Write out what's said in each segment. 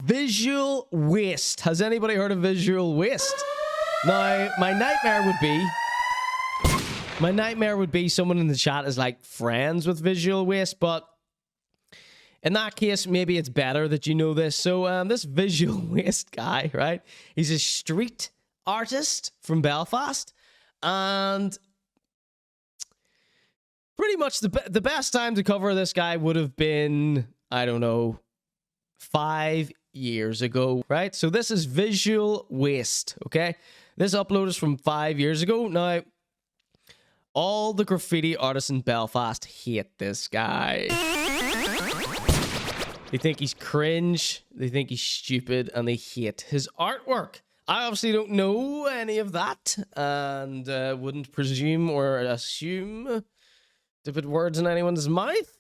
Visual waste. Has anybody heard of visual waste? Now, my nightmare would be someone in the chat is like friends with visual waste, but in that case, maybe it's better that you know this. So this visual waste guy, right? He's a street artist from Belfast, and pretty much the best time to cover this guy would have been, I don't know, 5 years ago, right? So this is visual waste, okay? This upload is from 5 years ago. Now, all the graffiti artists in Belfast hate this guy. They think he's cringe, they think he's stupid, and they hate his artwork. I obviously don't know any of that, and wouldn't presume or assume to put words in anyone's mouth.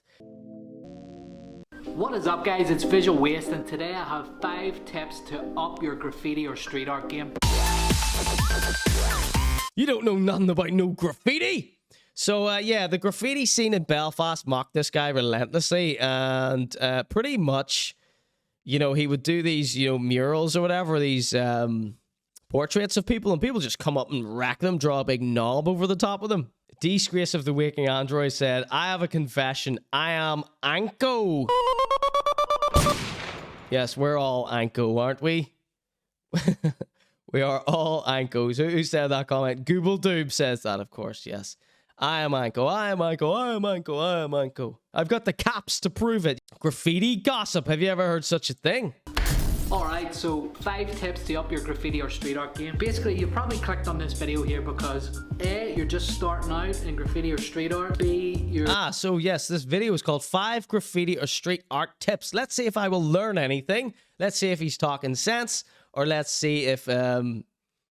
What is up, guys? It's Visual Waste, and today I have 5 tips to up your graffiti or street art game. You don't know nothing about no graffiti. So, yeah, the graffiti scene in Belfast mocked this guy relentlessly, and pretty much, you know, he would do these, you know, murals or whatever, these portraits of people, and people just come up and rack them, draw a big knob over the top of them. Disgrace of the Waking Android said, I have a confession, I am Anko. Yes, we're all Anko, aren't we? We are all Ankos. Who said that comment? Google Doob says that, of course, yes. I am Anko, I am Anko, I am Anko, I am Anko. I've got the caps to prove it. Graffiti gossip. Have you ever heard such a thing? Alright, so 5 tips to up your graffiti or street art game. Basically, you probably clicked on this video here because A, you're just starting out in graffiti or street art. B, you're... So yes, this video is called 5 graffiti or street art tips. Let's see if I will learn anything. Let's see if he's talking sense. Or let's see if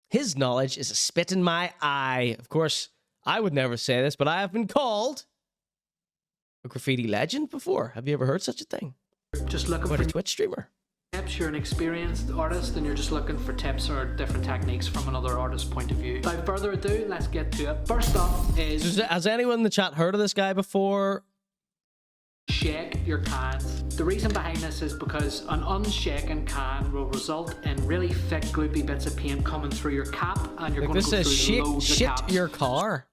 his knowledge is a spit in my eye. Of course, I would never say this, but I have been called a graffiti legend before. Have you ever heard such a thing? Just looking What, for a Twitch streamer? tips. You're an experienced artist and you're just looking for tips or different techniques from another artist's point of view. Without further ado, let's get to it. First up is... Has anyone in the chat heard of this guy before? Shake your cans. The reason behind this is because an unshaken can will result in really thick, gloopy bits of paint coming through your cap, and you're going to go through loads of caps. Shit your car.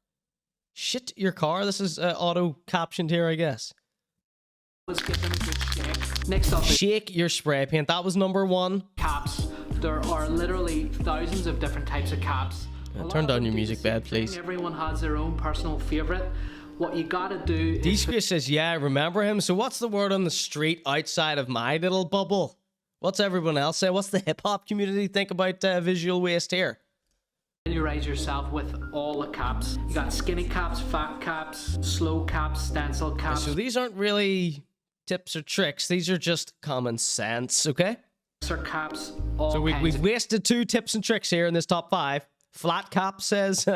Shit your car. This is auto captioned here, I guess. Let's give them a good shake. Next up, shake your spray paint. That was number 1. Caps. There are literally thousands of different types of caps. Turn down your music bed, please. Everyone has their own personal favorite. What you gotta do is... Disgrace says, yeah, I remember him. So what's the word on the street outside of my little bubble? What's everyone else say? What's the hip-hop community think about visual waste here? Familiarize yourself with all the caps. You got skinny caps, fat caps, slow caps, stencil caps. So these aren't really tips or tricks. These are just common sense, okay? Or caps, all so we've wasted 2 tips and tricks here in this top 5. Flat cap says...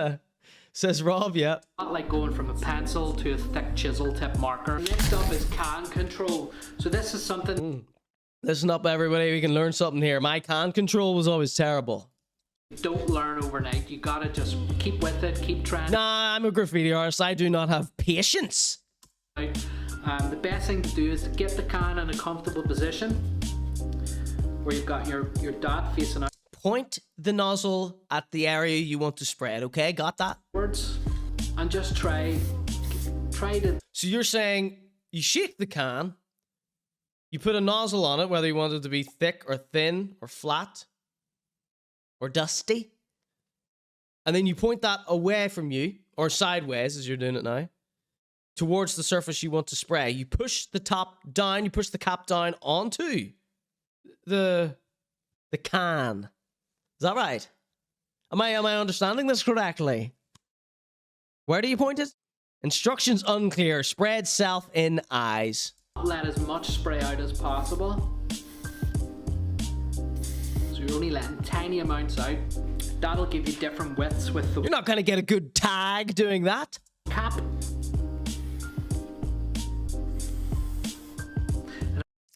Says Rob, yeah. Not like going from a pencil to a thick chisel tip marker. Next up is can control. So this is something... Listen up, everybody. We can learn something here. My can control was always terrible. Don't learn overnight. You gotta just keep with it, keep trying. Nah, I'm a graffiti artist. I do not have patience. The best thing to do is to get the can in a comfortable position where you've got your dot facing out. Point the nozzle at the area you want to spread, okay? Got that? And just try to... So you're saying you shake the can, you put a nozzle on it, whether you want it to be thick or thin or flat or dusty, and then you point that away from you, or sideways as you're doing it now, towards the surface you want to spray. You push the top down, you push the cap down onto the can. Is that right? Am I understanding this correctly? Where do you point it? Instructions unclear. Spread self in eyes. Let as much spray out as possible. So you're only letting tiny amounts out. That'll give you different widths with the... You're not going to get a good tag doing that. Cap.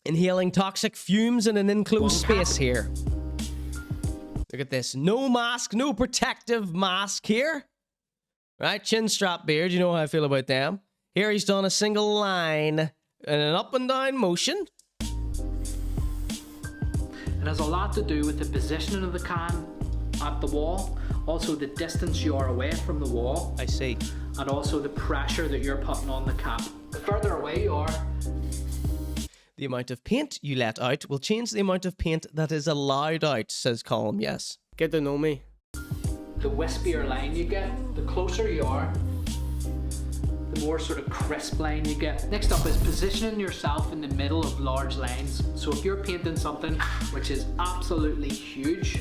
Inhaling toxic fumes in an enclosed space here. Look at this. No mask, no protective mask here. Right, chin strap beard. You know how I feel about them. Here he's done a single line in an up and down motion. It has a lot to do with the positioning of the can at the wall, also the distance you are away from the wall. I see. And also the pressure that you're putting on the cap. The further away you are, the amount of paint you let out will change the amount of paint that is allowed out, says Colm. Yes. Get to know me. The wispier line you get, the closer you are, the more sort of crisp line you get. Next up is positioning yourself in the middle of large lines. So if you're painting something which is absolutely huge,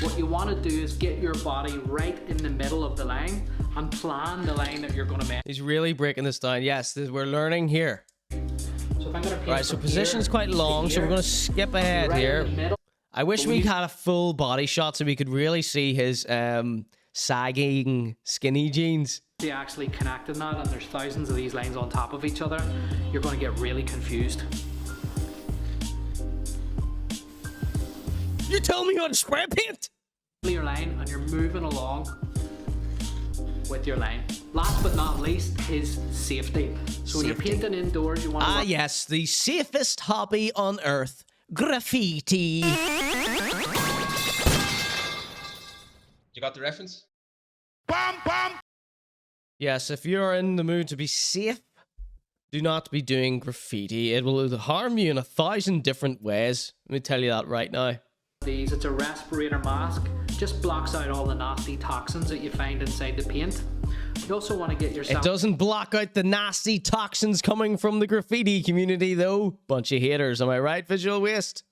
what you want to do is get your body right in the middle of the line and plan the line that you're going to make. He's really breaking this down. Yes, we're learning here. So if I'm going to paint right, so position's quite long, so we're going to skip ahead here. I wish we had a full body shot so we could really see his sagging skinny jeans. They actually connected that, and there's thousands of these lines on top of each other. You're going to get really confused. You tell me how to spray paint? Your line, and you're moving along with your line. Last but not least is safety. So when you're painting indoors, you want to yes, the safest hobby on earth, graffiti. You got the reference? Bam, bam. Yes, if you're in the mood to be safe, do not be doing graffiti. It will harm you in 1,000 different ways. Let me tell you that right now. It's a respirator mask. Just blocks out all the nasty toxins that you find inside the paint. You also want to get yourself... It doesn't block out the nasty toxins coming from the graffiti community, though. Bunch of haters, am I right, Visual Waste?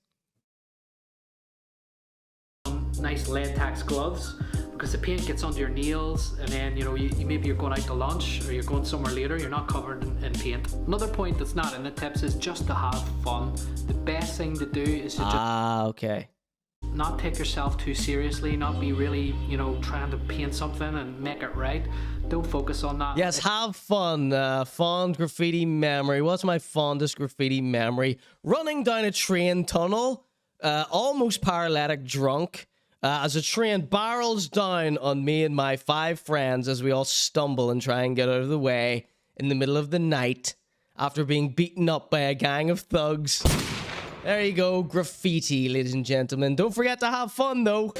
Nice latex gloves, because the paint gets under your nails, and then maybe you're going out to lunch or you're going somewhere later, you're not covered in paint. Another point that's not in the tips is just to have fun. The best thing to do is to okay. Not take yourself too seriously, not be really, trying to paint something and make it right. Don't focus on that. Yes, have fun. Fond graffiti memory. What's my fondest graffiti memory? Running down a train tunnel, almost paralytic drunk, as a train barrels down on me and my 5 friends as we all stumble and try and get out of the way in the middle of the night after being beaten up by a gang of thugs. There you go, graffiti, ladies and gentlemen. Don't forget to have fun, though.